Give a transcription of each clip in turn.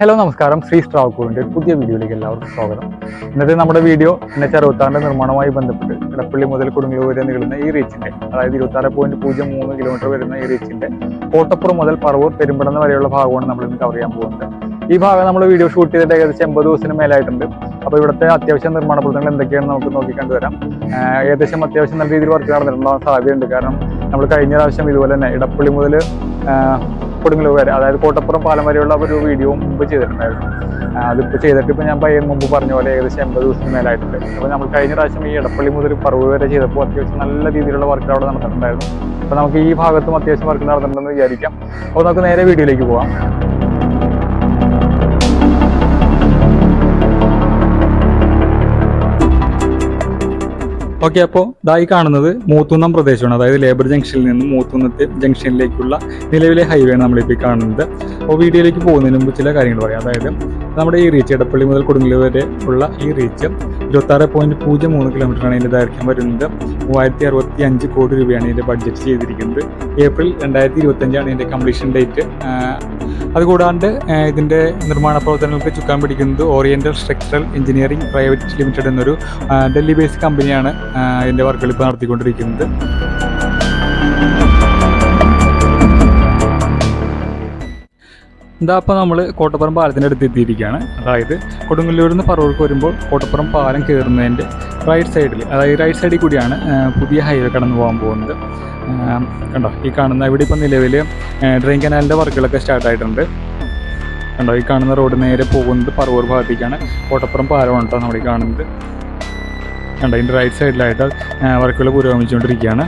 Hello നമസ്കാരം, ശ്രീ സ്ട്രാവക്കൂറിൻ്റെ പുതിയ വീഡിയോയിലേക്ക് എല്ലാവർക്കും സ്വാഗതം. ഇന്നത്തെ നമ്മുടെ വീഡിയോ NH-66 നിർമ്മാണവുമായി ബന്ധപ്പെട്ട് ഇടപ്പള്ളി മുതൽ കൊടുങ്ങല്ലൂർ വരെ നീളുന്ന ഈ റീച്ചിൻ്റെ, അതായത് 26.03 കിലോമീറ്റർ വരുന്ന ഈ റീച്ചിൻ്റെ കോട്ടപ്പുറം മുതൽ പറവൂർ പെരുമ്പടന്ന വരെയുള്ള ഭാഗമാണ് നമ്മൾ ഇന്ന് കവർ ചെയ്യാൻ പോകുന്നത്. ഈ ഭാഗം നമ്മൾ വീഡിയോ ഷൂട്ട് ചെയ്തിട്ട് ഏകദേശം 80 ദിവസത്തിന് മേലായിട്ടുണ്ട്. അപ്പോൾ ഇവിടുത്തെ അത്യാവശ്യം നിർമ്മാണ പ്രവർത്തനങ്ങൾ എന്തൊക്കെയാണെന്ന് നമുക്ക് നോക്കി കണ്ടുവരാം. ഏകദേശം അത്യാവശ്യം നല്ല രീതിയിൽ വർക്ക് നടന്നിട്ടുണ്ടാകാൻ സാധ്യതയുണ്ട്. കാരണം നമ്മൾ കഴിഞ്ഞ പ്രാവശ്യം ഇതുപോലെ തന്നെ ഇടപ്പള്ളി മുതൽ കൊടുങ്ങല്ലൂർ വരെ, അതായത് കോട്ടപ്പുറം പാലം വരെയുള്ള ഒരു വീഡിയോ മുമ്പ് ചെയ്തിട്ടുണ്ടായിരുന്നു. അതിപ്പോൾ ചെയ്തിട്ട് ഇപ്പോൾ ഞാൻ മുമ്പ് പറഞ്ഞ പോലെ ഏകദേശം 80 ദിവസത്തിന് മേലായിട്ടുണ്ട്. അപ്പോൾ നമ്മൾ കഴിഞ്ഞ പ്രാവശ്യം ഈ ഇടപ്പള്ളി മുതൽ പറവൂർ വരെ ചെയ്തപ്പോൾ അത്യാവശ്യം നല്ല രീതിയിലുള്ള വർക്ക് അവിടെ നടന്നിട്ടുണ്ടായിരുന്നു. അപ്പോൾ നമുക്ക് ഈ ഭാഗത്തും അത്യാവശ്യം വർക്ക് നടന്നിട്ടുണ്ടെന്ന് വിചാരിക്കാം. അപ്പോൾ നമുക്ക് നേരെ വീഡിയോയിലേക്ക് പോകാം. ഓക്കെ, അപ്പോൾ ഇതായി കാണുന്നത് മൂത്തുന്നം പ്രദേശമാണ്. അതായത് ലേബർ ജംഗ്ഷനിൽ നിന്നും മൂത്തുന്നത്തെ ജംഗ്ഷനിലേക്കുള്ള നിലവിലെ ഹൈവേ ആണ് നമ്മളിപ്പോൾ കാണുന്നത്. അപ്പോൾ വീഡിയോയിലേക്ക് പോകുന്നതിന് മുമ്പ് ചില കാര്യങ്ങൾ പറയാം. അതായത് നമ്മുടെ ഈ റീച്ച് ഇടപ്പള്ളി മുതൽ കൊടുങ്ങല്ലൂർ വരെ ഉള്ള ഈ റീച്ച് 26.03 കിലോമീറ്ററാണ് ഇതിൻ്റെ ദൈർഘ്യം വരുന്നത്. 3065 കോടി രൂപയാണ് ഇതിൻ്റെ ബഡ്ജറ്റ് ചെയ്തിരിക്കുന്നത്. ഏപ്രിൽ 2025 ഇതിൻ്റെ കംപ്ലീഷൻ ഡേറ്റ്. അതുകൂടാണ്ട് ഇതിൻ്റെ നിർമ്മാണ പ്രവർത്തനങ്ങൾക്ക് ചുക്കാൻ പിടിക്കുന്നത് oriental structural engineering private limited എന്നൊരു ഡൽഹി ബേസ്ഡ് കമ്പനിയാണ് ഇതിൻ്റെ വർക്കുകൾ ഇപ്പോൾ നടത്തിക്കൊണ്ടിരിക്കുന്നത്. അപ്പോൾ നമ്മൾ കോട്ടപ്പുറം പാലത്തിൻ്റെ അടുത്ത് എത്തിയിരിക്കുകയാണ്. അതായത് കൊടുങ്ങല്ലൂരിൽ നിന്ന് പറവൂർക്ക് വരുമ്പോൾ കോട്ടപ്പുറം പാലം കയറുന്നതിൻ്റെ റൈറ്റ് സൈഡിൽ, അതായത് റൈറ്റ് സൈഡിൽ കൂടിയാണ് പുതിയ ഹൈവേ കടന്നു പോകാൻ പോകുന്നത്. കണ്ടോ, ഈ കാണുന്ന ഇവിടെ ഇപ്പോൾ നിലവിൽ ഡ്രെയിൻ കനാലിൻ്റെ വർക്കുകളൊക്കെ സ്റ്റാർട്ടായിട്ടുണ്ട്. കണ്ടോ, ഈ കാണുന്ന റോഡ് നേരെ പോകുന്നത് പറവൂർ ഭാഗത്തേക്കാണ്. കോട്ടപ്പുറം പാലമാണ് കേട്ടോ നമ്മൾ ഈ കാണുന്നത്. കണ്ടോ, ഇതിൻ്റെ റൈറ്റ് സൈഡിലായിട്ട് വർക്കുകൾ പുരോഗമിച്ചുകൊണ്ടിരിക്കുകയാണ്.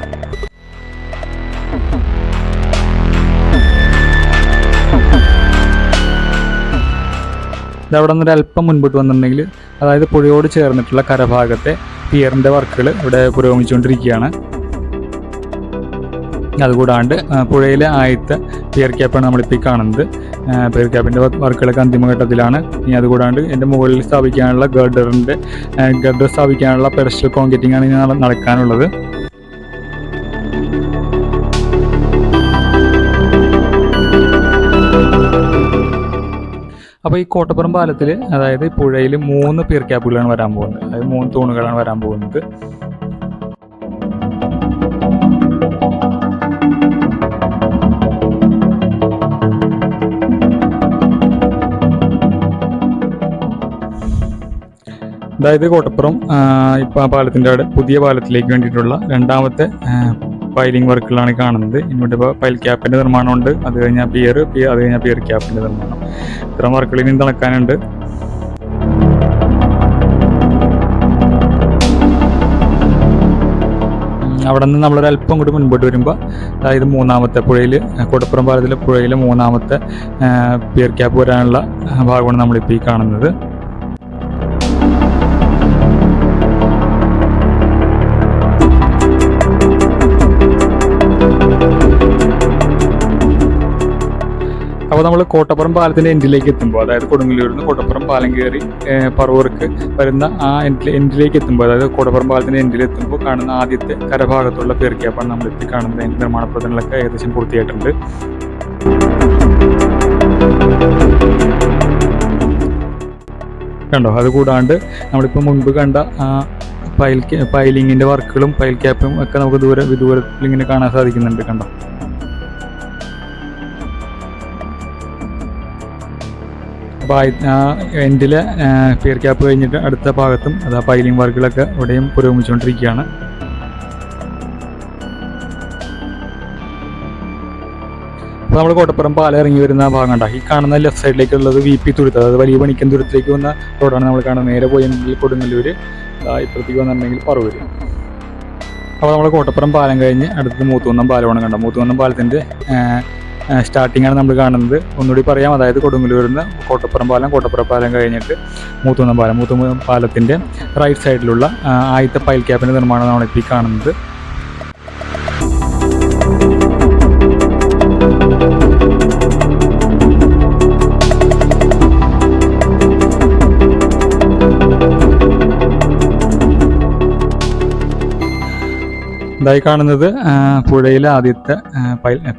ഇതവിടെ നിന്ന് അല്പം മുൻപോട്ട് വന്നിട്ടുണ്ടെങ്കിൽ, അതായത് പുഴയോട് ചേർന്നിട്ടുള്ള കരഭാഗത്തെ പിയറിൻ്റെ വർക്കുകൾ ഇവിടെ പുരോഗമിച്ചുകൊണ്ടിരിക്കുകയാണ്. അതുകൂടാണ്ട് പുഴയിലെ ആദ്യത്തെ പിയർ ക്യാപ്പാണ് നമ്മളിപ്പോൾ ഈ കാണുന്നത്. പിയർ ക്യാപ്പിൻ്റെ വർക്കുകളൊക്കെ അന്തിമഘട്ടത്തിലാണ്. ഇനി അതുകൂടാണ്ട് എൻ്റെ മുകളിൽ സ്ഥാപിക്കാനുള്ള ഗർഡർ സ്ഥാപിക്കാനുള്ള പെഡസ്റ്റൽ കോൺക്രീറ്റിംഗ് ആണ് ഇനി നടക്കാനുള്ളത്. അപ്പോൾ ഈ കോട്ടപ്പുറം പാലത്തിൽ, അതായത് പുഴയിൽ 3 പിയർ ക്യാപ്പുകളാണ് വരാൻ പോകുന്നത്. അതായത് 3 തൂണുകളാണ് വരാൻ പോകുന്നത്. അതായത് കോട്ടപ്പുറം ഇപ്പോൾ പാലത്തിൻ്റെ പുതിയ പാലത്തിലേക്ക് വേണ്ടിയിട്ടുള്ള രണ്ടാമത്തെ പൈലിംഗ് വർക്കുകളാണ് കാണുന്നത്. ഇവിടെ ഇപ്പോൾ പൈൽ ക്യാപ്പിൻ്റെ നിർമ്മാണമുണ്ട്. അത് കഴിഞ്ഞാൽ അത് കഴിഞ്ഞാൽ പിയർ ക്യാപ്പിൻ്റെ നിർമ്മാണം. ഇത്തരം വർക്കുകൾ ഇനി നടക്കാനുണ്ട്. അവിടെ നിന്ന് നമ്മളൊരല്പം കൂടി മുൻപോട്ട് വരുമ്പോൾ, അതായത് മൂന്നാമത്തെ പുഴയിൽ, കോട്ടപ്പുറം പാലത്തിലെ പുഴയിലെ 3ാമത്തെ പിയർ ക്യാപ്പ് വരാനുള്ള ഭാഗമാണ് നമ്മളിപ്പോൾ ഈ കാണുന്നത്. അപ്പോൾ നമ്മൾ കോട്ടപ്പുറം പാലത്തിൻ്റെ എൻഡിലേക്ക് എത്തുമ്പോൾ, അതായത് കൊടുങ്ങല്ലൂരിൽ നിന്ന് കോട്ടപ്പുറം പാലം കയറി പറവൂർക്ക് വരുന്ന ആ എൻഡിലേക്ക് എത്തുമ്പോൾ, അതായത് കോട്ടപ്പുറം പാലത്തിൻ്റെ എൻഡിലെത്തുമ്പോൾ കാണുന്ന ആദ്യത്തെ കരഭാഗത്തുള്ള പിയർ ക്യാപ്പാണ് നമ്മളിപ്പോൾ കാണുന്നത്. അതിൻ്റെ നിർമ്മാണ പ്രവർത്തനങ്ങളൊക്കെ ഏകദേശം പൂർത്തിയായിട്ടുണ്ട്. കണ്ടോ, അതുകൂടാണ്ട് നമ്മളിപ്പോൾ മുൻപ് കണ്ട പൈലിങ്ങിൻ്റെ വർക്കുകളും പൈൽ ക്യാപ്പും ഒക്കെ നമുക്ക് ദൂരത്തിൽ ഇങ്ങനെ കാണാൻ സാധിക്കുന്നുണ്ട്. കണ്ടോ, അപ്പോൾ എൻഡിലെ പിയർ ക്യാപ്പ് കഴിഞ്ഞിട്ട് അടുത്ത ഭാഗത്തും അത് പൈലിംഗ് വർക്കുകളൊക്കെ ഇവിടെയും പുരോഗമിച്ചുകൊണ്ടിരിക്കുകയാണ്. അപ്പോൾ നമ്മൾ കോട്ടപ്പുറം പാലം ഇറങ്ങി വരുന്ന ഭാഗം കണ്ട ഈ കാണുന്ന ലെഫ്റ്റ് സൈഡിലേക്കുള്ളത് VP തുരുത്ത്, അതായത് വലിയ പണിക്കൻ തുരുത്തിലേക്ക് വന്ന റോഡാണ് നമ്മൾ കാണുന്നത്. നേരെ പോയെങ്കിൽ കൊടുങ്ങല്ലൂർ, ഇപ്പുറത്തേക്ക് വന്നിട്ടുണ്ടെങ്കിൽ പറവൂർ. അപ്പോൾ നമ്മൾ കോട്ടപ്പുറം പാലം കഴിഞ്ഞ് അടുത്തത് മൂത്തുന്നം പാലമാണ് കണ്ടത്. മൂത്തുന്നം പാലത്തിൻ്റെ സ്റ്റാർട്ടിംഗ് ആണ് നമ്മൾ കാണുന്നത്. ഒന്നുകൂടി പറയാം, അതായത് കൊടുങ്ങല്ലൂരിൽ നിന്ന് കോട്ടപ്പുറം പാലം കഴിഞ്ഞിട്ട് മൂത്തുന്നം പാലത്തിൻ്റെ റൈറ്റ് സൈഡിലുള്ള ആദ്യത്തെ പൈൽ ക്യാപ്പിൻ്റെ നിർമ്മാണം നമ്മളിപ്പോൾ ഈ കാണുന്നത്. ഇതായി കാണുന്നത് പുഴയിലെ ആദ്യത്തെ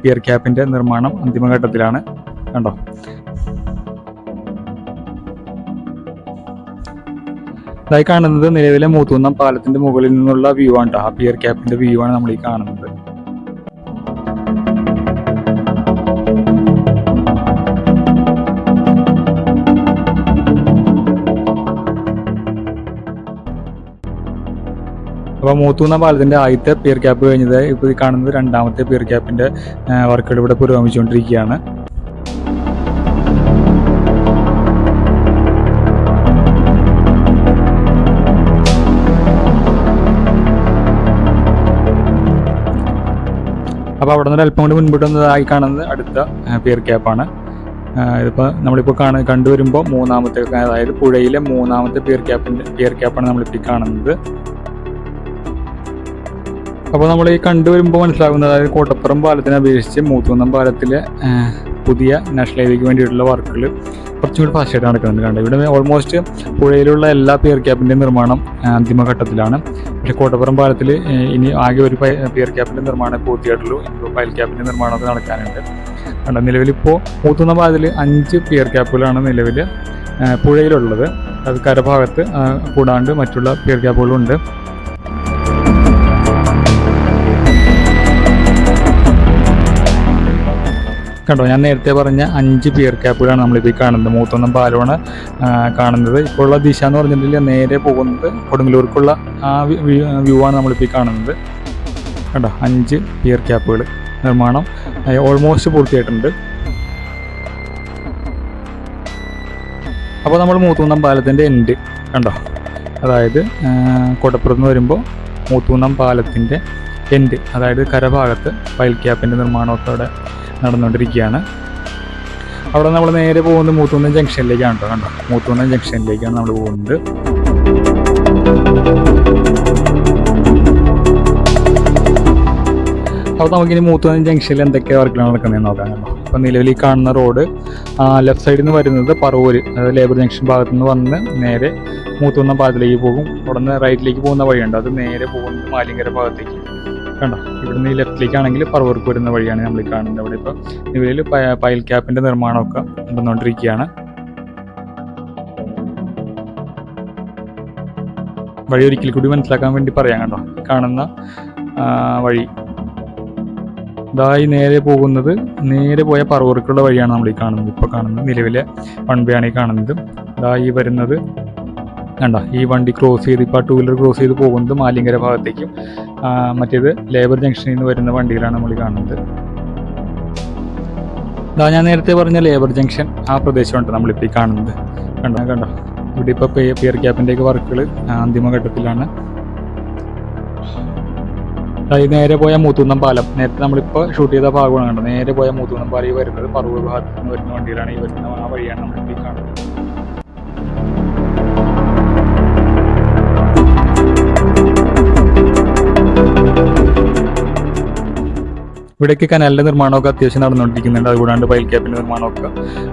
പിയർ ക്യാപ്പിൻ്റെ നിർമ്മാണം അന്തിമഘട്ടത്തിലാണ്. കണ്ടോ, ഇതായി കാണുന്നത് നിലവിലെ മൂത്തുന്നം പാലത്തിന്റെ മുകളിൽ നിന്നുള്ള വ്യൂ ആണ് കേട്ടോ. ആ പിയർ ക്യാപ്പിന്റെ വ്യൂ ആണ് നമ്മൾ ഈ കാണുന്നത്. അപ്പോൾ മൂത്തുന്നം പാലത്തിന്റെ ആദ്യത്തെ പിയർ ക്യാപ്പ് കഴിഞ്ഞത് ഇപ്പോൾ ഈ കാണുന്നത് രണ്ടാമത്തെ പിയർ ക്യാപ്പിന്റെ വർക്കുകൾ ഇവിടെ പുരോഗമിച്ചുകൊണ്ടിരിക്കുകയാണ്. അപ്പോൾ അവിടെ നിന്ന് അല്പം കൊണ്ട് മുൻപോട്ട് വന്നതായി കാണുന്നത് അടുത്ത പിയർ ക്യാപ്പാണ്. ഇതിപ്പോൾ നമ്മളിപ്പോൾ കണ്ടുവരുമ്പോൾ മൂന്നാമത്തെ, അതായത് പുഴയിലെ മൂന്നാമത്തെ പിയർ ക്യാപ്പാണ് നമ്മളിപ്പോൾ കാണുന്നത്. അപ്പോൾ നമ്മൾ ഈ കണ്ടുവരുമ്പോൾ മനസ്സിലാകുന്നത്, അതായത് കോട്ടപ്പുറം പാലത്തിനെ അപേക്ഷിച്ച് മൂത്തുന്നം പാലത്തിലെ പുതിയ നാഷണൽ ഹൈവേക്ക് വേണ്ടിയിട്ടുള്ള വർക്കുകൾ കുറച്ചും കൂടി ഫാസ്റ്റായിട്ട് നടക്കുന്നുണ്ട്. കണ്ടത് ഇവിടെ ഓൾമോസ്റ്റ് പുഴയിലുള്ള എല്ലാ പിയർ ക്യാപ്പിൻ്റെയും നിർമ്മാണം അന്തിമഘട്ടത്തിലാണ്. പക്ഷേ കോട്ടപ്പുറം പാലത്തിൽ ഇനി ആകെ ഒരു പിയർ ക്യാപ്പിൻ്റെ നിർമ്മാണം പൂർത്തിയായിട്ടുള്ളൂ. ഇപ്പോൾ പൈൽ ക്യാപ്പിൻ്റെ നിർമ്മാണമൊക്കെ നടക്കാനുണ്ട്. കണ്ട നിലവിലിപ്പോൾ മൂത്തുന്നം പാലത്തിൽ 5 പിയർ ക്യാപ്പുകളാണ് നിലവിൽ പുഴയിലുള്ളത്. അത് കരഭാഗത്ത് കൂടാണ്ട് മറ്റുള്ള പിയർ ക്യാപ്പുകളുണ്ട്. കണ്ടോ, ഞാൻ നേരത്തെ പറഞ്ഞ 5 പിയർ ക്യാപ്പുകളാണ് നമ്മളിപ്പോൾ കാണുന്നത്. മൂത്തുന്നം പാലമാണ് കാണുന്നത്. ഇപ്പോൾ ഉള്ള ദിശ എന്ന് പറഞ്ഞിട്ടുണ്ടെങ്കിൽ നേരെ പോകുന്നത് കൊടുങ്ങല്ലൂർക്കുള്ള ആ വ്യൂ ആണ് നമ്മളിപ്പോൾ കാണുന്നത്. കണ്ടോ, 5 പിയർ ക്യാപ്പുകൾ നിർമ്മാണം ഓൾമോസ്റ്റ് പൂർത്തിയായിട്ടുണ്ട്. അപ്പോൾ നമ്മൾ മൂത്തുന്നം പാലത്തിൻ്റെ എൻഡ് കണ്ടോ, അതായത് കോട്ടപ്പുറത്ത് നിന്ന് വരുമ്പോൾ മൂത്തുന്നം പാലത്തിൻ്റെ എൻഡ്, അതായത് കരഭാഗത്ത് പൈൽ ക്യാപ്പിൻ്റെ നിർമ്മാണമൊക്കെ അവിടെ നടന്നുകൊണ്ടിരിക്കുകയാണ്. അവിടെ നമ്മൾ നേരെ പോകുന്നത് മൂത്തുന്നം ജംഗ്ഷനിലേക്കാണ് കേട്ടോ. കണ്ടോ, മൂത്തുന്നം ജംഗ്ഷനിലേക്കാണ് നമ്മൾ പോകുന്നത്. അപ്പോൾ നമുക്കിനി മൂത്തുന്നം ജംഗ്ഷനിൽ എന്തൊക്കെ വർക്കുകളാണ് നടക്കുന്നതെന്ന് നോക്കാം. കണ്ടോ, അപ്പോൾ നിലവിൽ ഈ കാണുന്ന റോഡ് ലെഫ്റ്റ് സൈഡിൽ നിന്ന് വരുന്നത് പറവൂർ, അതായത് ലേബർ ജംഗ്ഷൻ ഭാഗത്തു നിന്ന് വന്ന് നേരെ മൂത്തുന്നം പാലത്തിലേക്ക് പോകും. അവിടെ നിന്ന് റൈറ്റിലേക്ക് പോകുന്ന വഴിയുണ്ട്, അത് നേരെ പോകുന്നത് മാലിങ്കര ഭാഗത്തേക്ക്. കണ്ടോ, ഇവിടുന്ന് ഈ ലെഫ്റ്റിലേക്കാണെങ്കിൽ പറവൂർക്ക് വരുന്ന വഴിയാണ് നമ്മൾ കാണുന്നത്. അവിടെ ഇപ്പോൾ നിലവിൽ പൈൽ ക്യാപ്പിൻ്റെ നിർമ്മാണമൊക്കെ നടന്നുകൊണ്ടിരിക്കുകയാണ്. വഴി ഒരിക്കൽ കൂടി മനസ്സിലാക്കാൻ വേണ്ടി പറയാം. കണ്ടോ, കാണുന്ന വഴി ഇതായി നേരെ പോകുന്നത്, നേരെ പോയ പറവൂർക്കുള്ള വഴിയാണ് നമ്മൾ ഈ കാണുന്നത്. ഇപ്പോൾ കാണുന്നത് നിലവിലെ 1 വേ ആണ് ഈ കാണുന്നത്. ഇതായി വരുന്നത് കണ്ടോ, ഈ വണ്ടി ക്രോസ് ചെയ്ത് ഇപ്പോൾ 2 വീലർ ക്രോസ് ചെയ്ത് പോകുന്നത് മാലിങ്കര ഭാഗത്തേക്കും, മറ്റേത് ലേബർ ജംഗ്ഷനിൽ നിന്ന് വരുന്ന വണ്ടികളാണ് നമ്മൾ കാണുന്നത്. ഇതാ ഞാൻ നേരത്തെ പറഞ്ഞ ലേബർ ജംഗ്ഷൻ ആ പ്രദേശമുണ്ട് നമ്മളിപ്പോൾ ഈ കാണുന്നത്. കണ്ടോ, ഇവിടെ ഇപ്പോൾ പിയർ ക്യാപ്പിൻ്റെയൊക്കെ വർക്കുകൾ അന്തിമഘട്ടത്തിലാണ്. നേരെ പോയ മൂത്തുന്നം പാലം, നേരത്തെ നമ്മളിപ്പോൾ ഷൂട്ട് ചെയ്ത ഭാഗമാണ്. കണ്ടോ, നേരെ പോയ മൂത്തുന്നം പാലം ഈ വരുന്നത് പറവൂർ ഭാഗത്ത് നിന്ന് വരുന്ന വണ്ടികളാണ് ഈ വരുന്ന ആ വഴിയാണ് നമ്മളിപ്പോൾ ഈ കാണുന്നത്. ഇവിടേക്ക് കനാലിൻ്റെ നിർമ്മാണമൊക്കെ അത്യാവശ്യം നടന്നുകൊണ്ടിരിക്കുന്നുണ്ട്. അതുകൂടാണ്ട് പൈൽ ക്യാപ്പിൻ്റെ നിർമ്മാണമൊക്കെ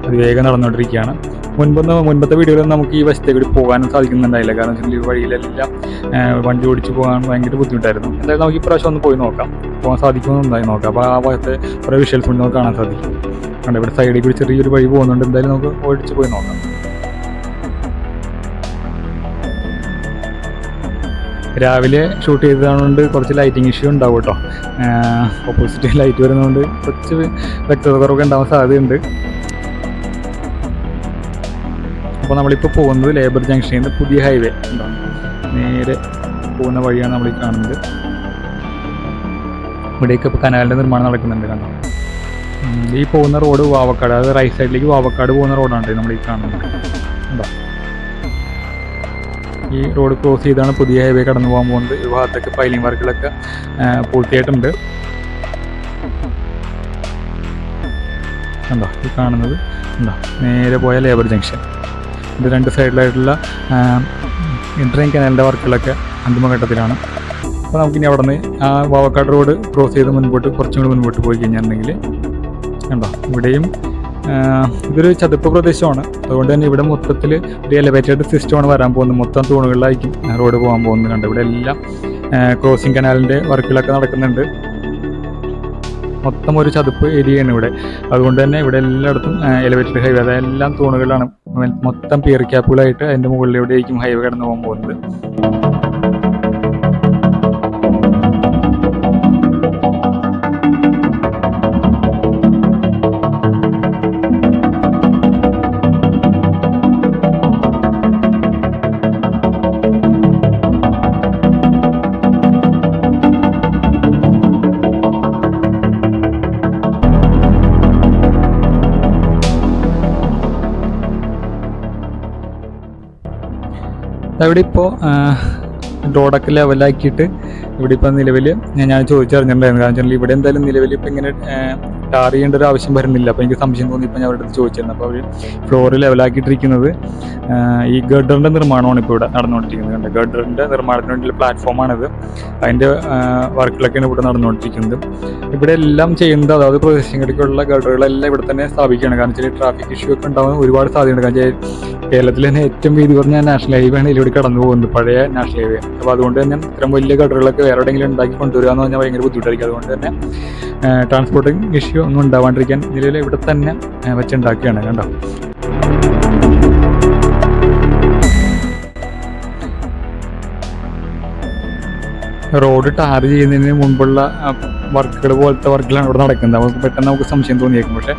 അതിവേഗം നടന്നുകൊണ്ടിരിക്കുകയാണ്. മുൻപത്തെ വീഡിയോയിൽ നമുക്ക് ഈ വശത്തേക്ക് കൂടി പോകാനും സാധിക്കുന്നുണ്ടായില്ല. കാരണം വെച്ചാൽ ഈ വഴിയിലെല്ലാം വണ്ടി ഓടിച്ച് പോകാൻ ഭയങ്കര ബുദ്ധിമുട്ടായിരുന്നു. എന്തായാലും നമുക്ക് ഇപ്രാവശ്യം ഒന്ന് പോയി നോക്കാം, പോകാൻ സാധിക്കുമെന്നുണ്ടായി നോക്കാം. അപ്പോൾ ആ ഭാഗത്തെ കുറേ വിഷ്വൽസ് കൊണ്ട് നമുക്ക് കാണാൻ സാധിക്കും. കണ്ടോ, ഇവിടെ സൈഡിൽ കൂടി ചെറിയൊരു വഴി പോകുന്നുണ്ട്. എന്തായാലും നമുക്ക് ഓടിച്ച് പോയി നോക്കാം. രാവിലെ ഷൂട്ട് ചെയ്തതുകൊണ്ട് കുറച്ച് ലൈറ്റിംഗ് ഇഷ്യൂ ഉണ്ടാവും കേട്ടോ. ഓപ്പോസിറ്റ് ലൈറ്റ് വരുന്നതുകൊണ്ട് കുറച്ച് വ്യക്തത കുറവൊക്കെ ഉണ്ടാവാൻ സാധ്യതയുണ്ട്. അപ്പോൾ നമ്മളിപ്പോൾ പോകുന്നത് ലേബർ ജംഗ്ഷനിൽ നിന്ന് പുതിയ ഹൈവേ ഉണ്ടാവും, നേരെ പോകുന്ന വഴിയാണ് നമ്മൾ ഈ കാണുന്നത്. ഇവിടേക്ക് ഇപ്പോൾ കനാലിൻ്റെ നിർമ്മാണം നടക്കുന്നുണ്ട്. കണ്ടോ, ഈ പോകുന്ന റോഡ് വാവക്കാട്, അതായത് റൈറ്റ് സൈഡിലേക്ക് വാവക്കാട് പോകുന്ന റോഡാണ് നമ്മൾ ഈ കാണുന്നത്. കണ്ടോ, ഈ റോഡ് ക്രോസ് ചെയ്താണ് പുതിയ ഹൈവേ കടന്നു പോകാൻ പോകുന്നത്. ഈ ഭാഗത്തൊക്കെ പൈലിംഗ് വർക്കുകളൊക്കെ പൂർത്തിയായിട്ടുണ്ട്. കണ്ടോ, ഈ കാണുന്നത് കണ്ടോ, നേരെ പോയ ലേബർ ജംഗ്ഷൻ. ഇത് 2 സൈഡിലായിട്ടുള്ള ഇൻട്രെയിൻ കനാലിൻ്റെ വർക്കുകളൊക്കെ അന്തിമഘട്ടത്തിലാണ്. അപ്പോൾ നമുക്കിനി അവിടെ നിന്ന് ആ വാവക്കാട് റോഡ് ക്രോസ് ചെയ്ത് കുറച്ചും കൂടി മുൻപോട്ട് പോയി കഴിഞ്ഞിട്ടുണ്ടെങ്കിൽ കണ്ടോ, ഇവിടെയും ഇതൊരു ചതുപ്പ് പ്രദേശമാണ്. അതുകൊണ്ട് തന്നെ ഇവിടെ മൊത്തത്തിൽ ഒരു എലിവേറ്റഡ് സിസ്റ്റമാണ് വരാൻ പോകുന്നത്. മൊത്തം തൂണുകളിലായിരിക്കും റോഡ് പോകാൻ പോകുന്നത്. കണ്ടോ, ഇവിടെ എല്ലാം ക്രോസിംഗ് കനാലിൻ്റെ വർക്കുകളൊക്കെ നടക്കുന്നുണ്ട്. മൊത്തം ഒരു ചതുപ്പ് ഏരിയയാണ് ഇവിടെ. അതുകൊണ്ട് തന്നെ ഇവിടെ എല്ലായിടത്തും എലിവേറ്റഡ് ഹൈവേ, അതായത് എല്ലാം തൂണുകളാണ് മൊത്തം പിയർ ക്യാപ്പുകളായിട്ട് അതിൻ്റെ മുകളിലൂടെയായിരിക്കും ഹൈവേ കടന്നു പോകാൻ പോകുന്നത്. അവിടെ ഇപ്പോൾ റോഡൊക്കെ ലെവലാക്കിയിട്ട് ഇവിടെ ഇപ്പോൾ നിലവിൽ ഞാൻ ചോദിച്ചറിഞ്ഞിട്ടുണ്ടായിരുന്നു. കാരണം വെച്ചാൽ ഇവിടെ എന്തായാലും നിലവിൽ ഇപ്പം ഇങ്ങനെ ടാർ ചെയ്യേണ്ട ഒരു ആവശ്യം വരുന്നില്ല. അപ്പോൾ എനിക്ക് സംശയം തോന്നി ഇപ്പോൾ ഞാൻ അവരുടെ അടുത്ത് ചോദിച്ചിരുന്നു. അപ്പോൾ അവർ ഫ്ലോർ ലെവലാക്കിയിട്ടിരിക്കുന്നത് ഈ ഗഡറിൻ്റെ നിർമ്മാണമാണ് ഇപ്പോൾ ഇവിടെ നടന്നുകൊണ്ടിരിക്കുന്നത്. കണ്ട് ഗഡറിൻ്റെ നിർമ്മാണത്തിന് വേണ്ടിയുള്ള പ്ലാറ്റ്ഫോമാണിത്. അതിൻ്റെ വർക്കുകളൊക്കെയാണ് ഇവിടെ നടന്നുകൊണ്ടിരിക്കുന്നത്. ഇവിടെ എല്ലാം ചെയ്യുന്നത്, അതായത് പ്രദേശങ്ങളിലേക്കുള്ള ഗഡറുകളെല്ലാം ഇവിടെ തന്നെ സ്ഥാപിക്കുകയാണ്. കാരണം വെച്ചാൽ ട്രാഫിക് ഇഷ്യൂ ഒക്കെ ഉണ്ടാകുന്ന ഒരുപാട് സാധ്യതയുണ്ട്. കാരണം കേരളത്തിൽ തന്നെ ഏറ്റവും വീതി കുറഞ്ഞ നാഷണൽ ഹൈവേ ആണ് ഇതിലൂടെ കടന്നു പോകുന്നത്, പഴയ നാഷണൽ ഹൈവേ. അപ്പോൾ അതുകൊണ്ട് തന്നെ ഇത്തരം വലിയ ഗഡറുകളൊക്കെ വേറെ എവിടെയെങ്കിലും ഉണ്ടാക്കി കൊണ്ടുവരിക എന്ന് പറഞ്ഞാൽ ഭയങ്കര ബുദ്ധിമുട്ടായിരിക്കും. അതുകൊണ്ട് തന്നെ ട്രാൻസ്പോർട്ടിങ് ഇഷ്യൂ ഒന്നും ഉണ്ടാവാണ്ടിരിക്കാൻ നിലവിൽ ഇവിടെ തന്നെ വെച്ചുണ്ടാക്കുകയാണ്. കണ്ടോ, റോഡ് ടാർ ചെയ്യുന്നതിന് മുൻപുള്ള വർക്കുകൾ പോലത്തെ വർക്കുകളാണ് ഇവിടെ നടക്കുന്നത്. നമുക്ക് പെട്ടെന്ന് നമുക്ക് സംശയം തോന്നിയേക്കും. പക്ഷേ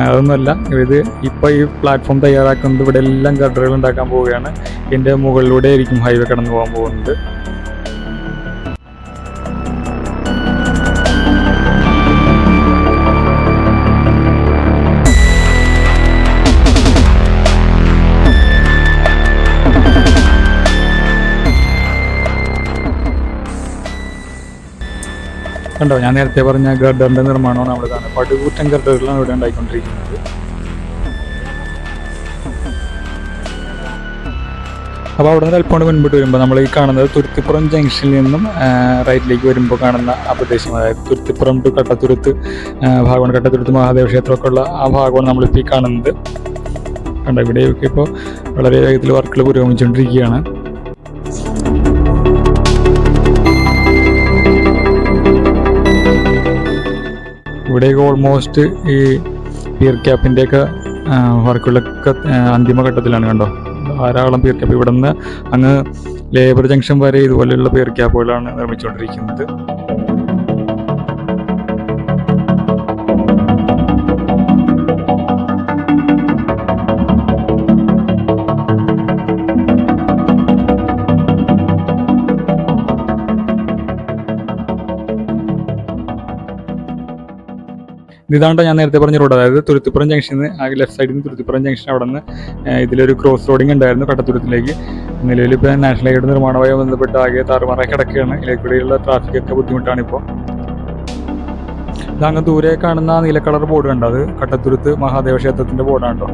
അതൊന്നുമല്ല, ഇത് ഇപ്പോൾ ഈ പ്ലാറ്റ്ഫോം തയ്യാറാക്കുന്നത് ഇവിടെ എല്ലാം ഗഡറുകൾ ഉണ്ടാക്കാൻ പോവുകയാണ്. ഇതിൻ്റെ മുകളിലൂടെ ആയിരിക്കും ഹൈവേ കടന്നു പോകാൻ പോകുന്നത്. കണ്ടോ, ഞാൻ നേരത്തെ പറഞ്ഞ ഗഡറിൻ്റെ നിർമ്മാണമാണ് നമ്മൾ കാണുന്നത്. പടുകൂറ്റൻ ഗഡറുകളാണ് ഇവിടെ ഉണ്ടായിക്കൊണ്ടിരിക്കുന്നത്. അപ്പോൾ അവിടെ നിന്ന് അല്പം മുൻപോട്ട് വരുമ്പോൾ നമ്മൾ ഈ കാണുന്നത് തുരുത്തിപ്പുറം ജംഗ്ഷനിൽ നിന്നും റൈറ്റിലേക്ക് വരുമ്പോൾ കാണുന്ന ആ പ്രദേശം, അതായത് തുരുത്തിപ്പുറം ടു കട്ടത്തുരുത്ത് ഭാഗമാണ്. കട്ടത്തുരുത്ത് മഹാദേവ ക്ഷേത്രമൊക്കെ ഉള്ള ആ ഭാഗമാണ് നമ്മളിപ്പോൾ ഈ കാണുന്നത്. കണ്ടോ, ഇവിടെയൊക്കെ ഇപ്പോൾ വളരെ വേഗത്തിൽ വർക്കുകൾ പുരോഗമിച്ചുകൊണ്ടിരിക്കുകയാണ്. ഇവിടെയൊക്കെ ഓൾമോസ്റ്റ് ഈ പിയർ ക്യാപ്പിൻ്റെയൊക്കെ വർക്കുകളൊക്കെ അന്തിമഘട്ടത്തിലാണ്. കണ്ടോ, ധാരാളം പിയർ ക്യാപ്പ്. ഇവിടെ നിന്ന് അങ്ങ് ലേബർ ജംഗ്ഷൻ വരെ ഇതുപോലെയുള്ള പിയർ ക്യാപ്പുകളാണ് നിർമ്മിച്ചുകൊണ്ടിരിക്കുന്നത്. ഇതാണ്ടോ ഞാൻ നേരത്തെ പറഞ്ഞ റോഡ്, അതായത് തുരുത്തിപ്പുറം ജംഗ്ഷനിൽ ആ ലെഫ്റ്റ് സൈഡിൽ നിന്ന് തുരുത്തിപ്പുറം ജംഗ്ഷൻ അവിടെ നിന്ന് ഇതിലൊരു ക്രോസ് റോഡിങ് ഉണ്ടായിരുന്നു കട്ടത്തുരുത്തിലേക്ക്. നിലവിൽ ഇപ്പോൾ നാഷണൽ ഹൈവേയുടെ നിർമ്മാണവുമായി ബന്ധപ്പെട്ട് ആകെ താറുമാറായി കിടക്കുകയാണ്. ഇതിലേക്കൂടെയുള്ള ട്രാഫിക്കൊക്കെ ബുദ്ധിമുട്ടാണിപ്പോൾ. ഇതങ്ങ് ദൂരെ കാണുന്ന നീല കളർ ബോർഡ് കണ്ടോ, അത് കട്ടത്തുരുത്ത് മഹാദേവ ക്ഷേത്രത്തിൻ്റെ ബോർഡാണ് കേട്ടോ.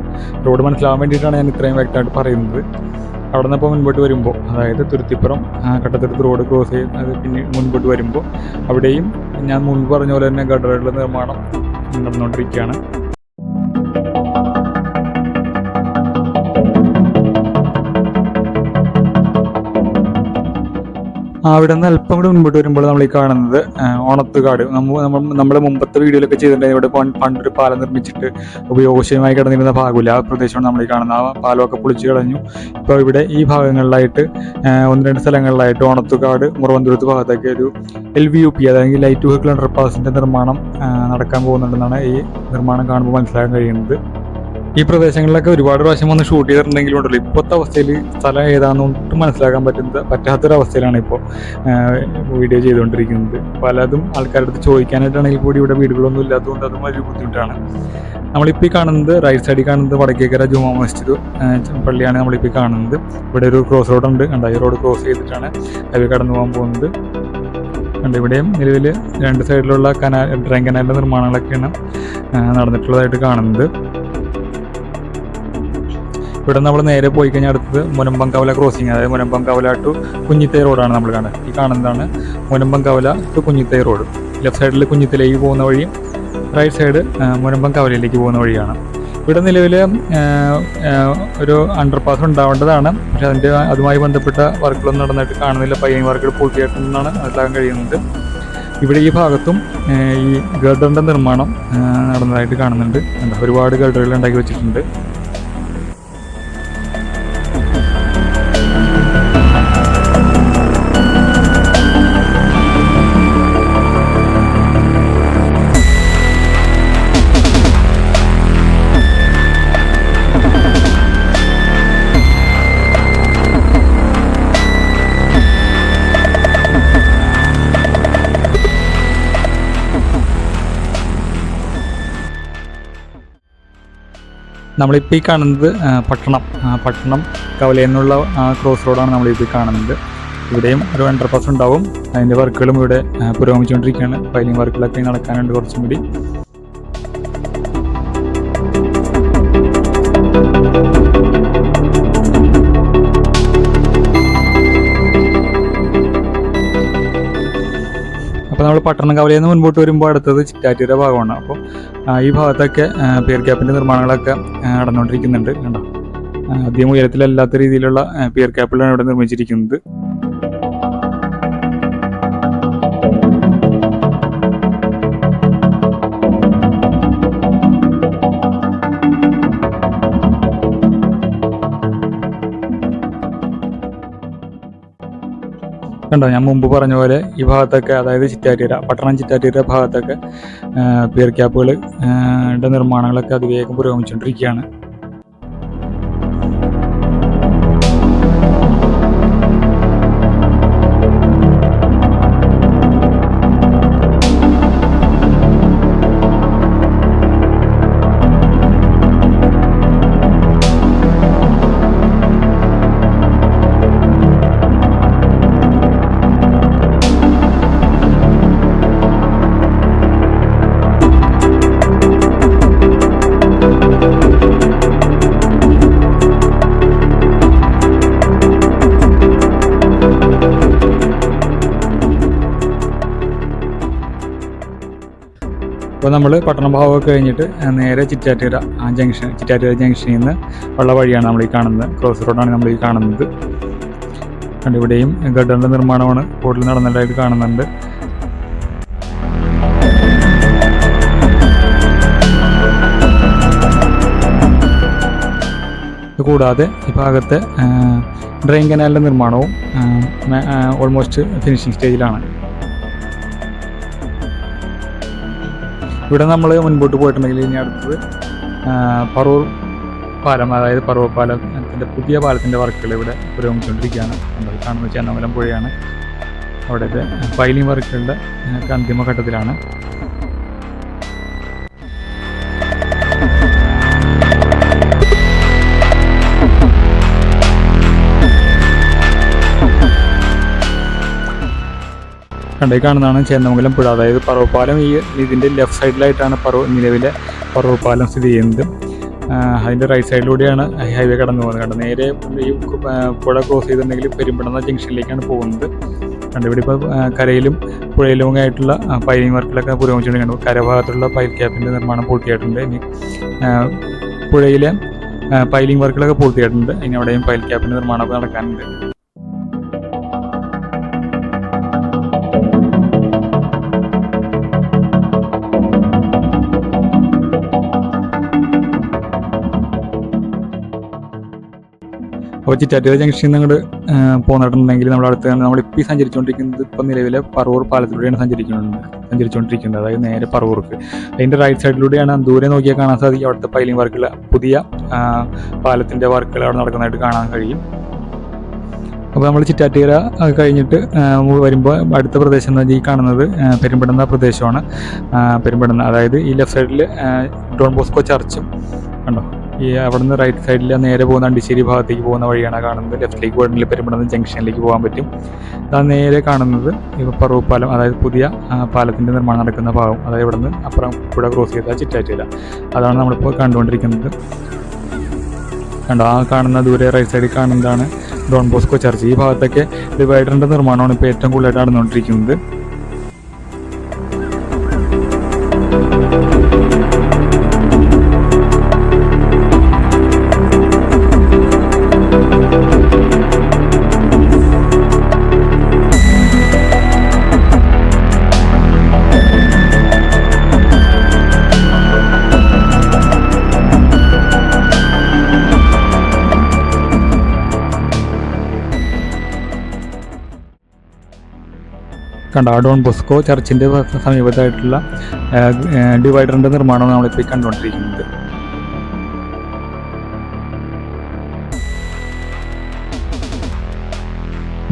റോഡ് മനസ്സിലാവാൻ വേണ്ടിയിട്ടാണ് ഞാൻ ഇത്രയും വ്യക്തമായിട്ട് പറയുന്നത്. അവിടെ നിന്ന് ഇപ്പോൾ മുൻപോട്ട് വരുമ്പോൾ, അതായത് തുരുത്തിപ്പുറം കട്ടത്തുരുത്ത് റോഡ് ക്രോസ് ചെയ്ത് അത് പിന്നെ മുൻപോട്ട് വരുമ്പോൾ അവിടെയും ഞാൻ മുൻപ് പറഞ്ഞ പോലെ തന്നെ ഗഡറുകളുടെ നിർമ്മാണം നടന്നുകൊണ്ടിരിക്കുകയാണ്. അവിടെ നിന്ന് അല്പം കൂടി മുൻപോട്ട് വരുമ്പോൾ നമ്മൾ ഈ കാണുന്നത് ഓണത്തുകാട്. നമ്മൾ മുമ്പത്തെ വീഡിയോയിലൊക്കെ ചെയ്തിട്ടുണ്ടെങ്കിൽ ഇവിടെ പണ്ടൊരു പാലം നിർമ്മിച്ചിട്ട് ഉപയോഗശൂന്യമായി കിടന്നിരുന്ന ഭാഗമില്ല, ആ പ്രദേശമാണ് നമ്മൾ ഈ കാണുന്നത്. ആ പാലമൊക്കെ പൊളിച്ചു കളഞ്ഞു. ഇപ്പോൾ ഇവിടെ ഈ ഭാഗങ്ങളിലായിട്ട് 1-2 സ്ഥലങ്ങളിലായിട്ട് ഓണത്തുകാട് മുറവന്തുരുത്ത് ഭാഗത്തൊക്കെ ഒരു LVUP, അതായത് ലൈറ്റ് വെഹിക്കിൾ അണ്ടർപാസിൻ്റെ നിർമ്മാണം നടക്കാൻ പോകുന്നുണ്ടെന്നാണ് ഈ നിർമ്മാണം കാണുമ്പോൾ മനസ്സിലാക്കാൻ കഴിയുന്നത്. ഈ പ്രദേശങ്ങളിലൊക്കെ ഒരുപാട് പ്രാവശ്യം വന്ന് ഷൂട്ട് ചെയ്തിട്ടുണ്ടെങ്കിലും ഉണ്ടല്ലോ, ഇപ്പോഴത്തെ അവസ്ഥയിൽ സ്ഥലം ഏതാണെന്നൊട്ടും മനസ്സിലാക്കാൻ പറ്റാത്തൊരവസ്ഥയിലാണ് ഇപ്പോൾ വീഡിയോ ചെയ്തുകൊണ്ടിരിക്കുന്നത്. പലതും ആൾക്കാരുടെ അടുത്ത് ചോദിക്കാനായിട്ടാണെങ്കിൽ കൂടി ഇവിടെ വീടുകളൊന്നും ഇല്ലാത്തതുകൊണ്ട് അതും വലിയ ബുദ്ധിമുട്ടാണ്. നമ്മളിപ്പോൾ ഈ കാണുന്നത് റൈറ്റ് സൈഡിൽ കാണുന്നത് വടക്കേക്കര ജുമാ മസ്ജിദ് പള്ളിയാണ് നമ്മളിപ്പോൾ കാണുന്നത്. ഇവിടെ ഒരു ക്രോസ് റോഡുണ്ട്, കണ്ടോ, ഈ റോഡ് ക്രോസ് ചെയ്തിട്ടാണ് ഹൈവേ കടന്നു പോകാൻ പോകുന്നത്. കണ്ട് ഇവിടെയും നിലവിൽ 2 സൈഡിലുള്ള ഡ്രെയിൻ കനാലിൻ്റെ നിർമ്മാണങ്ങളൊക്കെയാണ് നടന്നിട്ടുള്ളതായിട്ട് കാണുന്നത്. ഇവിടെ നമ്മൾ നേരെ പോയി കഴിഞ്ഞാൽ അടുത്തത് മുനമ്പംകവല ക്രോസിങ്, അതായത് മുനമ്പംകവല ടു കുഞ്ഞിത്തൈ റോഡാണ് നമ്മൾ കാണുന്നത്. ഈ കാണുന്നതാണ് Munambamkavala to Kunjithai road. Left സൈഡിൽ കുഞ്ഞിത്തയിലേക്ക് പോകുന്ന വഴിയും റൈറ്റ് സൈഡ് മുനമ്പംകവലയിലേക്ക് പോകുന്ന വഴിയാണ്. ഇവിടെ നിലവിൽ ഒരു അണ്ടർപാസ് ഉണ്ടാവേണ്ടതാണ്, പക്ഷെ അതുമായി ബന്ധപ്പെട്ട വർക്കുകളൊന്നും നടന്നിട്ട് കാണുന്നില്ല. പയ്യൻ വർക്കുകൾ പൂർത്തിയായിട്ടുണ്ടെന്നാണ് മനസ്സിലാക്കാൻ കഴിയുന്നത്. ഇവിടെ ഈ ഭാഗത്തും ഈ ഗർഡറിൻ്റെ നിർമ്മാണം നടന്നതായിട്ട് കാണുന്നുണ്ട്. ഒരുപാട് ഗർഡറുകൾ ഉണ്ടാക്കി വെച്ചിട്ടുണ്ട്. നമ്മളിപ്പോൾ ഈ കാണുന്നത് പട്ടണം കവലയെന്നുള്ള ക്രോസ് റോഡാണ് നമ്മളിപ്പോൾ കാണുന്നത്. ഇവിടെയും ഒരു അണ്ടർപാസ് ഉണ്ടാവും. അതിൻ്റെ വർക്കുകളും ഇവിടെ പുരോഗമിച്ചുകൊണ്ടിരിക്കുകയാണ്. ഫൈലിംഗ് വർക്കുകളൊക്കെ നടക്കാനുണ്ട് കുറച്ചും കൂടി. അപ്പോൾ നമ്മൾ പട്ടണം കവലയിൽ നിന്ന് മുൻപോട്ട് വരുമ്പോൾ അടുത്തത് ചിറ്റാറ്റൂര ഭാഗമാണ്. അപ്പോൾ ഈ ഭാഗത്തൊക്കെ പിയർ ക്യാപ്പിൻ്റെ നിർമ്മാണങ്ങളൊക്കെ നടന്നുകൊണ്ടിരിക്കുന്നുണ്ട്. കണ്ടോ, അധികം ഉയരത്തിലല്ലാത്ത രീതിയിലുള്ള പിയർ ക്യാപ്പുകളാണ് ഇവിടെ നിർമ്മിച്ചിരിക്കുന്നത്. കണ്ടോ, ഞാൻ മുമ്പ് പറഞ്ഞ പോലെ ഈ ഭാഗത്തൊക്കെ, അതായത് പട്ടണം ചിറ്റാറ്റൂര ഭാഗത്തൊക്കെ പിയർ ക്യാപ്പുകളുടെ നിർമ്മാണങ്ങളൊക്കെ അതിവേഗം പുരോഗമിച്ചുകൊണ്ടിരിക്കുകയാണ്. അപ്പോൾ നമ്മൾ പട്ടണം ഭാഗമൊക്കെ കഴിഞ്ഞിട്ട് നേരെ ചിറ്റാറ്റൂര ജംഗ്ഷനിൽ നിന്ന് ഉള്ള വഴിയാണ് നമ്മൾ ഈ കാണുന്നത്. ക്രോസ് റോഡാണ് നമ്മൾ ഈ കാണുന്നത്. ഇവിടെയും ഗഡറിൻ്റെ നിർമ്മാണമാണ് കൂടുതൽ നടന്നതായിട്ട് കാണുന്നുണ്ട്. കൂടാതെ ഈ ഭാഗത്തെ ഡ്രെയിൻ കനാലിൻ്റെ നിർമ്മാണവും ഓൾമോസ്റ്റ് ഫിനിഷിംഗ് സ്റ്റേജിലാണ്. ഇവിടെ നമ്മൾ മുൻപോട്ട് പോയിട്ടുണ്ടെങ്കിൽ ഇനി അടുത്തത് പറവൂർ പാലം, അതായത് പറവൂർ പാലത്തിൻ്റെ പുതിയ പാലത്തിൻ്റെ വർക്കുകൾ ഇവിടെ പുരോഗമിച്ചുകൊണ്ടിരിക്കുകയാണ്. കാണുന്നത് ചെന്നമലം പുഴയാണ്. അവിടുത്തെ ഫൈലിംഗ് വർക്കുകളുടെ അന്തിമഘട്ടത്തിലാണ്. കണ്ടേ കാണുന്നതാണ് ചേന്നമംഗലം പുഴ, അതായത് പറവൂർ പാലം. ഇതിൻ്റെ ലെഫ്റ്റ് സൈഡിലായിട്ടാണ് നിലവിലെ പറവൂർ പാലം സ്ഥിതി ചെയ്യുന്നത്. അതിൻ്റെ റൈറ്റ് സൈഡിലൂടെയാണ് ഹൈവേ കടന്നു പോകുന്നത്. കണ്ടോ, നേരെ ഈ പുഴ ക്രോസ് ചെയ്തിട്ടുണ്ടെങ്കിൽ പെരുമ്പടന്ന ജംഗ്ഷനിലേക്കാണ് പോകുന്നത്. കണ്ടു, ഇവിടെ ഇപ്പോൾ കരയിലും പുഴയിലും ആയിട്ടുള്ള പൈലിംഗ് വർക്കിലൊക്കെ പുരോഗമിച്ചുകൊണ്ടിരിക്കുന്നു. കരഭാഗത്തുള്ള പൈൽ ക്യാപ്പിൻ്റെ നിർമ്മാണം പൂർത്തിയായിട്ടുണ്ട്. ഇനി പുഴയിലെ പൈലിംഗ് വർക്കുകളൊക്കെ പൂർത്തിയായിട്ടുണ്ട്. ഇനി അവിടെയും പൈൽ ക്യാപ്പിൻ്റെ നിർമ്മാണമൊക്കെ നടക്കാനുണ്ട്. അപ്പോൾ ചിറ്റാറ്റൂർ ജംഗ്ഷനിൽ നിന്ന് അങ്ങോട്ട് പോന്നിട്ടുണ്ടെങ്കിൽ നമ്മളിപ്പോൾ ഈ സഞ്ചരിച്ചുകൊണ്ടിരിക്കുന്നത് ഇപ്പം നിലവിലെ പറവൂർ പാലത്തിലൂടെയാണ് സഞ്ചരിച്ചുകൊണ്ടിരിക്കുന്നത്. അതായത് നേരെ പറവൂർക്ക് അതിൻ്റെ റൈറ്റ് സൈഡിലൂടെയാണ് ദൂരെ നോക്കിയാൽ കാണാൻ സാധിക്കും. അവിടുത്തെ പൈലിംഗ് വർക്കുകൾ, പുതിയ പാലത്തിൻ്റെ വർക്കുകൾ അവിടെ നടക്കുന്നതായിട്ട് കാണാൻ കഴിയും. അപ്പോൾ നമ്മൾ ചിറ്റാറ്റൂര കഴിഞ്ഞിട്ട് വരുമ്പോൾ അടുത്ത പ്രദേശം എന്ന് വെച്ചാൽ ഈ കാണുന്നത് പെരുമ്പടന്ന പ്രദേശമാണ്. പെരുമ്പടന്ന, അതായത് ഈ ലെഫ്റ്റ് സൈഡിൽ ഡോൺ ബോസ്കോ ചർച്ചും കണ്ടോ. ഈ അവിടെ നിന്ന് റൈറ്റ് സൈഡിൽ നേരെ പോകുന്ന അണ്ടിശ്ശേരി ഭാഗത്തേക്ക് പോകുന്ന വഴിയാണ് കാണുന്നത്. ലെഫ്റ്റിലേക്ക് പോയിട്ടുണ്ടെങ്കിൽ പെരുമ്പടന്ന ജംഗ്ഷനിലേക്ക് പോകാൻ പറ്റും. അത് നേരെ കാണുന്നത് ഇപ്പോൾ പറവൂർ പാലം, അതായത് പുതിയ പാലത്തിൻ്റെ നിർമ്മാണം നടക്കുന്ന ഭാഗം. അതായത് ഇവിടെ നിന്ന് അപ്പുറം പുഴ ക്രോസ് ചെയ്താൽ ചിറ്റാറ്റൂര. അതാണ് നമ്മളിപ്പോൾ കണ്ടുകൊണ്ടിരിക്കുന്നത്. കണ്ടോ, ആ കാണുന്ന ദൂരെ റൈറ്റ് സൈഡിൽ കാണുന്നതാണ് ഡോൺ ബോസ്കോ ചർച്ച്. ഈ ഭാഗത്തൊക്കെ ഡിവൈഡറിൻ്റെ നിർമ്മാണമാണ് ഇപ്പോൾ ഏറ്റവും കൂടുതലായിട്ട് നടന്നുകൊണ്ടിരിക്കുന്നത്. കണ്ട ഡോൺ ബോസ്കോ ചർച്ചിൻ്റെ സമീപത്തായിട്ടുള്ള ഡിവൈഡറിൻ്റെ നിർമ്മാണമാണ് നമ്മളിപ്പോൾ കണ്ടുകൊണ്ടിരിക്കുന്നത്.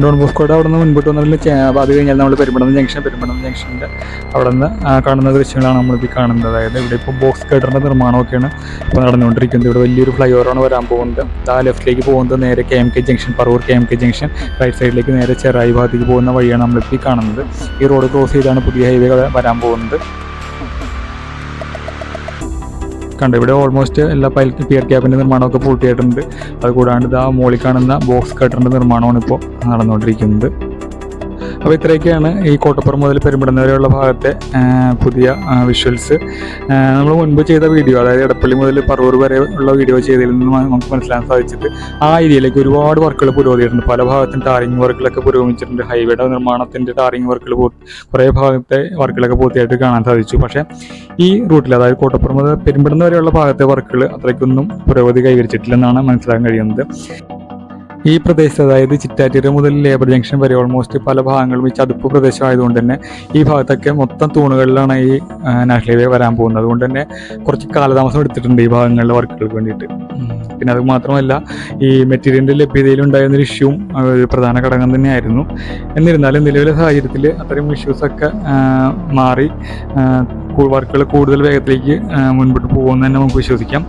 ഡോൺ ബോസ്കോയുടെ അവിടെ നിന്ന് മുൻപോട്ട് വന്നതിൽ അത് കഴിഞ്ഞാൽ നമ്മൾ പെരുമ്പടം ജംഗ്ഷൻ്റെ അവിടെ നിന്ന് കാണുന്ന ദൃശ്യങ്ങളാണ് നമ്മളിപ്പോൾ കാണുന്നത്. അതായത് ഇവിടെ ഇപ്പോൾ ബോക്സ് ഗട്ടറിൻ്റെ നിർമ്മാണമൊക്കെയാണ് ഇപ്പോൾ നടന്നുകൊണ്ടിരിക്കുന്നത്. ഇവിടെ വലിയൊരു ഫ്ലൈ ഓവറാണ് വരാൻ പോകുന്നത്. ആ ലെഫ്റ്റിലേക്ക് പോകുന്നത് നേരെ KMK junction, Paravur KMK junction, right സൈഡിലേക്ക് നേരെ ചെറായി ഭാഗത്തേക്ക് പോകുന്ന വഴിയാണ് നമ്മളിപ്പോൾ കാണുന്നത്. ഈ റോഡ് ക്രോസ് ചെയ്താണ് പുതിയ ഹൈവേ വരാൻ പോകുന്നത്. കണ്ട് ഇവിടെ ഓൾമോസ്റ്റ് എല്ലാ പിയർ ക്യാബിൻ്റെ നിർമ്മാണമൊക്കെ പൂർത്തിയായിട്ടുണ്ട്. അതുകൂടാണ്ട് ആ മോളിൽ കാണുന്ന ബോക്സ് കട്ടറിൻ്റെ നിർമ്മാണമാണ് ഇപ്പോൾ നടന്നുകൊണ്ടിരിക്കുന്നത്. അപ്പോൾ ഇത്രയൊക്കെയാണ് ഈ കോട്ടപ്പുറം മുതൽ പെരുമ്പടം വരെയുള്ള ഭാഗത്തെ പുതിയ വിഷ്വൽസ്. നമ്മൾ മുൻപ് ചെയ്ത വീഡിയോ, അതായത് എടപ്പള്ളി മുതൽ പറവൂർ വരെ ഉള്ള വീഡിയോ ചെയ്തതിൽ നിന്ന് നമുക്ക് മനസ്സിലാക്കാൻ സാധിച്ചത് ആ ഏരിയയിലേക്ക് ഒരുപാട് വർക്കുകൾ പുരോഗമിച്ചിട്ടുണ്ട്. പല ഭാഗത്തും ടാറിങ് വർക്കുകളൊക്കെ പുരോഗമിച്ചിട്ടുണ്ട്. ഹൈവേയുടെ നിർമ്മാണത്തിൻ്റെ ടാറിങ് വർക്കുകൾ കുറേ ഭാഗത്തെ വർക്കുകളൊക്കെ പൂർത്തിയായിട്ട് കാണാൻ സാധിച്ചു. പക്ഷേ ഈ റൂട്ടിൽ, അതായത് കോട്ടപ്പുറം മുതൽ പെരുമ്പടം വരെയുള്ള ഭാഗത്തെ വർക്കുകൾ അത്രയ്ക്കൊന്നും പുരോഗതി കൈവരിച്ചിട്ടില്ലെന്നാണ് മനസ്സിലാക്കാൻ കഴിയുന്നത്. ഈ പ്രദേശത്ത്, അതായത് ചിറ്റാറ്റിര മുതൽ ലേബർ ജംഗ്ഷൻ വരെ ഓൾമോസ്റ്റ് പല ഭാഗങ്ങളും ഈ ചതുപ്പ് പ്രദേശമായതുകൊണ്ട് തന്നെ ഈ ഭാഗത്തൊക്കെ മൊത്തം തൂണുകളിലാണ് ഈ നാഷണൽ ഹൈവേ വരാൻ പോകുന്നത്. അതുകൊണ്ട് തന്നെ കുറച്ച് കാലതാമസം എടുത്തിട്ടുണ്ട് ഈ ഭാഗങ്ങളിലെ വർക്കുകൾക്ക് വേണ്ടിയിട്ട്. പിന്നെ അത് മാത്രമല്ല, ഈ മെറ്റീരിയലിൻ്റെ ലഭ്യതയിലുണ്ടായിരുന്നൊരു ഇഷ്യൂവും ഒരു പ്രധാന ഘടകം തന്നെയായിരുന്നു. എന്നിരുന്നാലും നിലവിലെ സാഹചര്യത്തിൽ അത്തരം ഇഷ്യൂസൊക്കെ മാറി വർക്കുകൾ കൂടുതൽ വേഗത്തിലേക്ക് മുൻപോട്ട് പോകുമെന്ന് തന്നെ നമുക്ക് വിശ്വസിക്കാം.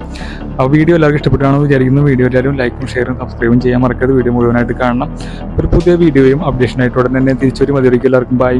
ആ വീഡിയോ എല്ലാവർക്കും ഇഷ്ടപ്പെട്ടാണെന്ന് വിചാരിക്കുന്നു. വീഡിയോ എല്ലാവരും ലൈക്കും ഷെയറും സബ്സ്ക്രൈബും ചെയ്യാൻ മറക്കരുത്. വീഡിയോ മുഴുവനായിട്ട് കാണണം. ഒരു പുതിയ വീഡിയോയും അപ്ഡേഷനായിട്ട് ഉടൻ തന്നെ തിരിച്ചൊരു മതിയായിരിക്കും. എല്ലാവർക്കും ബൈ.